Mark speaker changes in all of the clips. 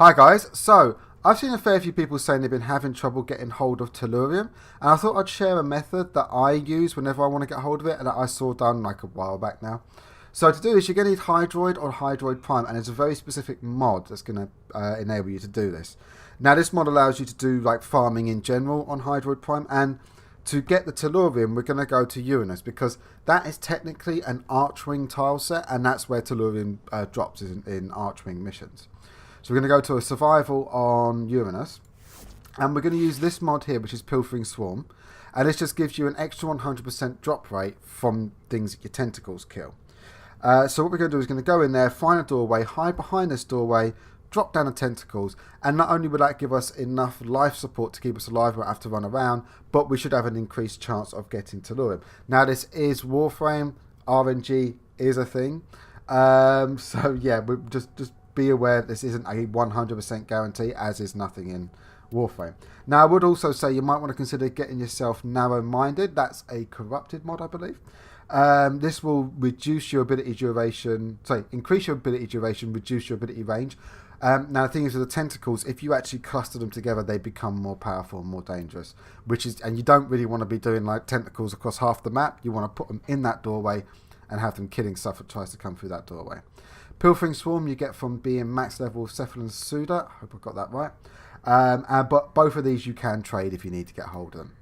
Speaker 1: Hi guys, so I've seen a fair few people saying they've been having trouble getting hold of Tellurium, and I thought I'd share a method that I use whenever I want to get hold of it and that I saw done like a while back now. So to do this, you're going to need Hydroid or Hydroid Prime, and there's a very specific mod that's going to enable you to do this. Now this mod allows you to do like farming in general on Hydroid Prime, and to get the Tellurium we're going to go to Uranus because that is technically an Archwing tile set, and that's where Tellurium drops in Archwing missions. So we're going to go to a survival on Uranus, and we're going to use this mod here, which is Pilfering Swarm, and this just gives you an extra 100% drop rate from things that your tentacles kill. So what we're going to do is going to go in there, find a doorway, hide behind this doorway, drop down the tentacles, and not only will that give us enough life support to keep us alive, we won't have to run around, but we should have an increased chance of getting Tellurium. Now this is Warframe, RNG is a thing, so yeah, we just be aware this isn't a 100% guarantee, as is nothing in Warframe. Now I would also say you might want to consider getting yourself narrow-minded. That's a corrupted mod, I believe. This will reduce your ability duration, increase your ability duration, reduce your ability range. Now the thing is with the tentacles, if you actually cluster them together, they become more powerful and more dangerous, and you don't really want to be doing like tentacles across half the map. You want to put them in that doorway and have them killing stuff that tries to come through that doorway. Pilfering Swarm you get from being max level Cephalon Suda. I hope I got that right. But both of these you can trade if you need to get hold of them.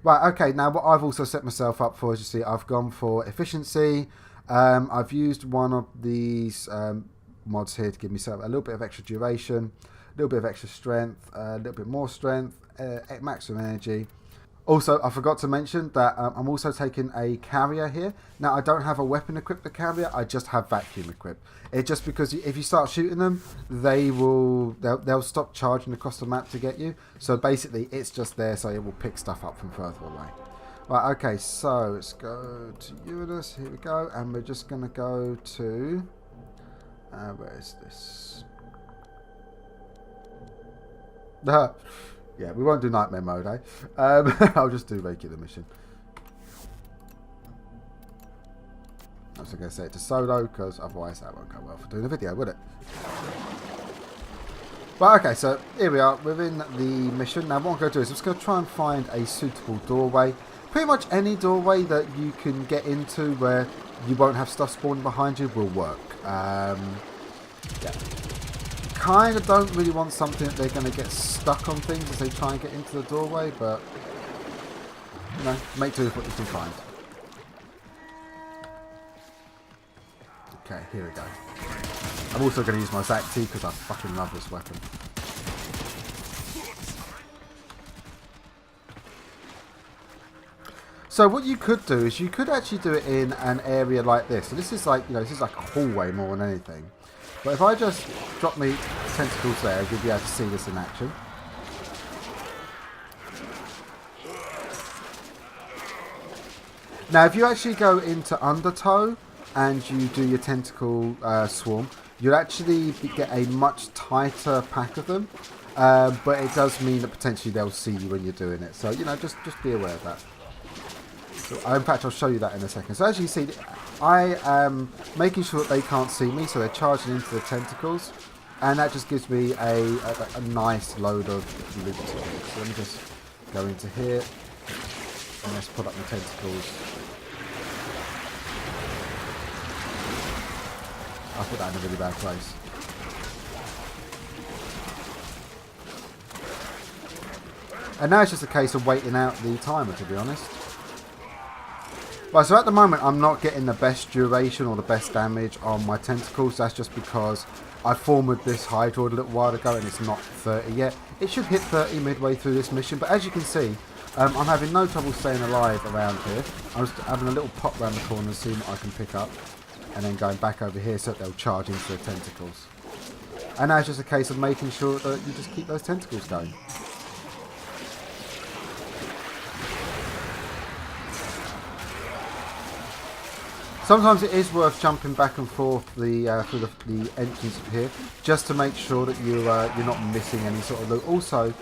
Speaker 1: Right, okay, now what I've also set myself up for, as you see, I've gone for efficiency. I've used one of these mods here to give myself a little bit of extra duration, a little bit of extra strength, a little bit more strength, maximum energy. Also, I forgot to mention that I'm also taking a carrier here. Now, I don't have a weapon equipped the carrier, I just have vacuum equipped. It's just because if you start shooting them, they'll stop charging across the map to get you. So basically, it's just there so it will pick stuff up from further away. Right, okay, so let's go to Uranus. Here we go, and we're just going to go to... where is this? Yeah, we won't do nightmare mode, eh? I'll just do regular mission. I was going to say it to solo, because otherwise that won't go well for doing a video, would it? Right, okay, so here we are. We're in the mission. Now, what I'm going to do is I'm just going to try and find a suitable doorway. Pretty much any doorway that you can get into where you won't have stuff spawning behind you will work. Yeah. Kind of don't really want something that they're going to get stuck on things as they try and get into the doorway, but you know, make do with what you can find. Okay, here we go. I'm also going to use my Zacti because I fucking love this weapon. So what you could do is you could actually do it in an area like this. So this is like, you know, this is like a hallway more than anything. But if I just drop my tentacles there, you'll be able to see this in action. Now, if you actually go into Undertow and you do your tentacle swarm, you'll actually get a much tighter pack of them. But it does mean that potentially they'll see you when you're doing it. So, you know, just be aware of that. So, in fact, I'll show you that in a second. So as you can see, I am making sure that they can't see me, so they're charging into the tentacles, and that just gives me a nice load of loot. So let me just go into here, and let's put up my tentacles. I'll put that in a really bad place. And now it's just a case of waiting out the timer, to be honest. Right, so at the moment I'm not getting the best duration or the best damage on my tentacles. That's just because I formed this Hydroid a little while ago and it's not 30 yet. It should hit 30 midway through this mission, but as you can see, I'm having no trouble staying alive around here. I was having a little pop around the corner and seeing what I can pick up, and then going back over here so that they'll charge into the tentacles. And now it's just a case of making sure that you just keep those tentacles going. Sometimes it is worth jumping back and forth through the entrance here, just to make sure that you're not missing any sort of loot. Also,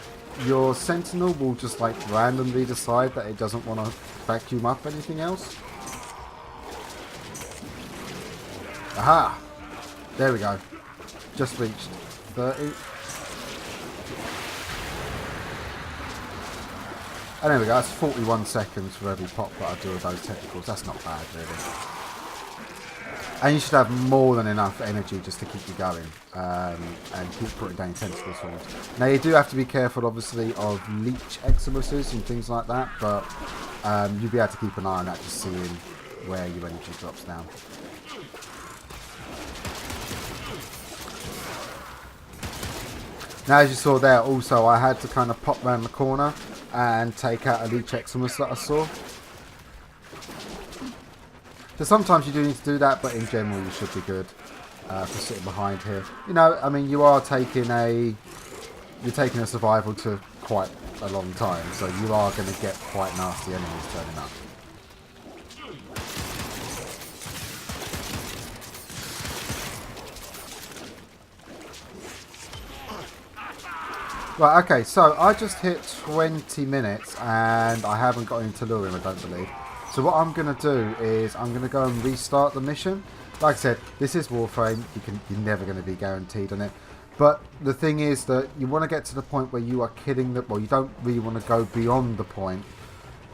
Speaker 1: your sentinel will just like randomly decide that it doesn't want to vacuum up anything else. Aha! There we go. Just reached 30. And there we go, that's 41 seconds for every pop that I do with those tentacles. That's not bad, really. And you should have more than enough energy just to keep you going and keep putting down tentacle swarms. Now, you do have to be careful, obviously, of leech eximuses and things like that, but you'll be able to keep an eye on that, just seeing where your energy drops down. Now, as you saw there, also, I had to kind of pop round the corner and take out a leech eximus that I saw. So sometimes you do need to do that, but in general you should be good for sitting behind here. You know, I mean, you're taking a survival to quite a long time, so you are going to get quite nasty enemies turning up. Right, okay, so I just hit 20 minutes and I haven't got any Tellurium, I don't believe. So what I'm going to do is I'm going to go and restart the mission. Like I said, this is Warframe. You're never going to be guaranteed on it. But the thing is that you want to get to the point where you are killing them. Well, you don't really want to go beyond the point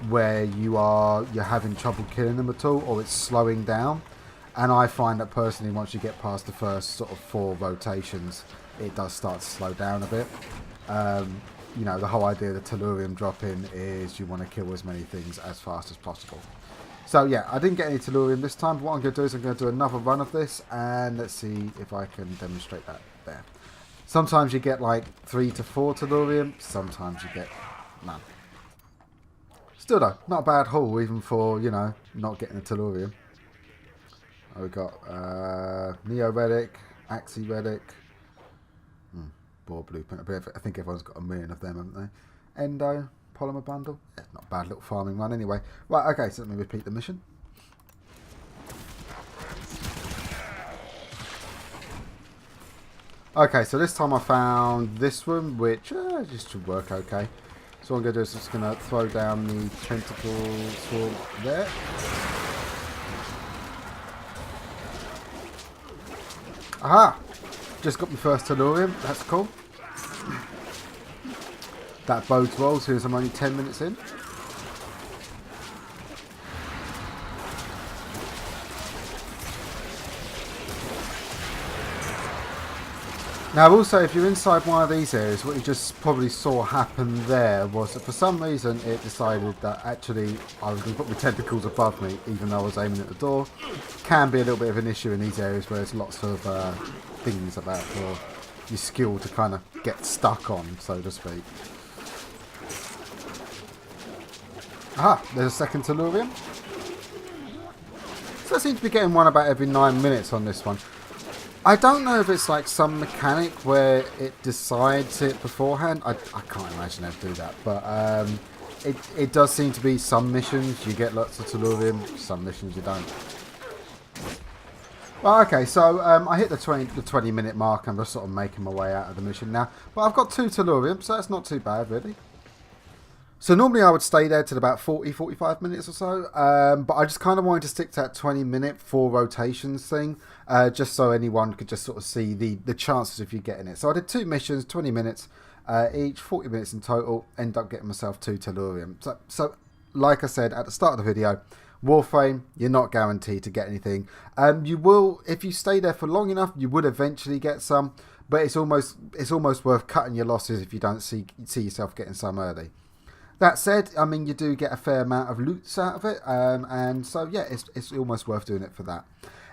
Speaker 1: where you're having trouble killing them at all, or it's slowing down. And I find that personally, once you get past the first sort of 4 rotations, it does start to slow down a bit. You know, the whole idea of the Tellurium drop-in is you want to kill as many things as fast as possible. So yeah, I didn't get any Tellurium this time, but what I'm going to do is I'm going to do another run of this, and let's see if I can demonstrate that there. Sometimes you get like 3 to 4 Tellurium, sometimes you get none. Still though, not a bad haul, even for, you know, not getting a Tellurium. Oh, we've got Neo Relic, Axie Relic, Boar Blueprint. I think everyone's got a million of them, haven't they? Endo, Polymer Bundle. Yeah, not a bad little farming run anyway. Right, okay, so let me repeat the mission. Okay, so this time I found this one, which just should work okay. So what I'm going to do is just going to throw down the tentacle swarm there. Aha! Just got my first Tellurium, that's cool. That bodes well, since I'm only 10 minutes in. Now also, if you're inside one of these areas, what you just probably saw happen there was that for some reason it decided that actually I was going to put my tentacles above me, even though I was aiming at the door. Can be a little bit of an issue in these areas where there's lots of things about for your skill to kind of get stuck on, so to speak. Aha, there's a second Tellurium. So I seem to be getting one about every 9 minutes on this one. I don't know if it's like some mechanic where it decides it beforehand. I can't imagine they'd do that, but it does seem to be some missions you get lots of Tellurium, some missions you don't. Well, okay, so I hit the 20 minute mark. I'm just sort of making my way out of the mission now. But I've got 2 Tellurium, so that's not too bad, really. So normally I would stay there till about 40-45 minutes or so, but I just kind of wanted to stick to that 20-minute 4 rotations thing, just so anyone could just sort of see the chances of you getting it. So I did 2 missions, 20 minutes each, 40 minutes in total, end up getting myself 2 Tellurium. So like I said at the start of the video, Warframe, you're not guaranteed to get anything. You will, if you stay there for long enough, you would eventually get some, but it's almost worth cutting your losses if you don't see yourself getting some early. That said, I mean, you do get a fair amount of loots out of it, and so yeah, it's almost worth doing it for that.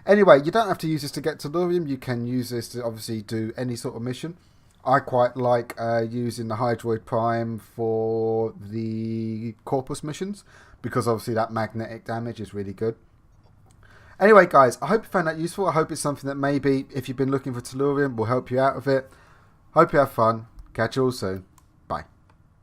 Speaker 1: Anyway, you don't have to use this to get Tellurium. You can use this to obviously do any sort of mission. I quite like using the Hydroid Prime for the Corpus missions, because obviously that magnetic damage is really good. Anyway, guys, I hope you found that useful. I hope it's something that maybe, if you've been looking for Tellurium, will help you out with it. Hope you have fun. Catch you all soon.